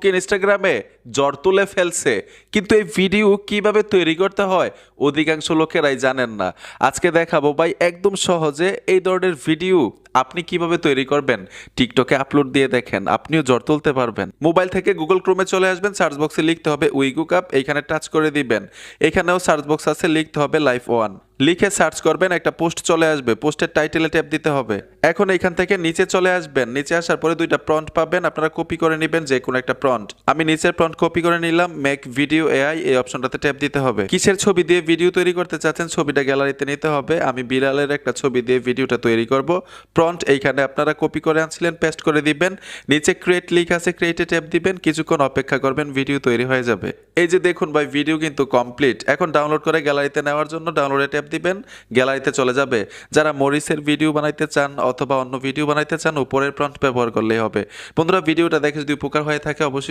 ইনস্টাগ্রামে জ্বর তুলে ফেলছে, কিন্তু এই ভিডিও কিভাবে তৈরি করতে হয় অধিকাংশ লোকেরাই জানেন না। আজকে দেখাবো ভাই একদম সহজে এই ধরনের ভিডিও আপনি কিভাবে তৈরি করবেন। টিকটকে আপলোড দিয়ে দেখেন, আপনিও জ্বর তুলতে পারবেন। মোবাইল থেকে গুগল ক্রোমে চলে আসবেন, সার্চ বক্সে লিখতে হবে উইগু কাপ, এইখানে টাচ করে দিবেন। এখানেও সার্চ বক্স আছে, লিখতে হবে লাইফ ওয়ান, লিখে সার্চ করবেন, একটা পোস্ট চলে আসবে, পোস্টের টাইটেলে ট্যাপ দিতে হবে। এখন এখান থেকে নিচে চলে আসবেন, নিচে আসার পরে দুইটা প্রম্পট পাবেন, আপনারা কপি করে নেবেন যে কোনো একটা প্রম্পট। আমি নিচের প্রম্পট কপি করে নিলাম, মেক ভিডিও এআই, এই অপশনটাতে ট্যাপ দিতে হবে। কিসের ছবি দিয়ে ভিডিও তৈরি করতে চাচ্ছেন ছবিটা গ্যালারিতে নিতে হবে। আমি বিড়ালের একটা ছবি দিয়ে ভিডিওটা তৈরি করব। প্রম্পট এইখানে আপনারা কপি করে আনছিলেন, পেস্ট করে দিবেন। নিচে ক্রিয়েট লিখ আছে, ক্রিয়েটে ট্যাপ দিবেন, কিছুক্ষণ অপেক্ষা করবেন, ভিডিও তৈরি হয়ে যাবে। এই যে দেখুন ভাই, ভিডিও কিন্তু কমপ্লিট। এখন ডাউনলোড করে গ্যালারিতে নেওয়ার জন্য ডাউনলোডে ট্যাপ দিবেন, গ্যালারিতে চলে যাবে। যারা মরিসের ভিডিও বানাইতে চান অথবা অন্য ভিডিও বানাইতে চান, উপরের প্রম্পট ব্যবহার করলেই হবে। বন্ধুরা, ভিডিওটা দেখে যদি উপকার হয়ে থাকে অবশ্যই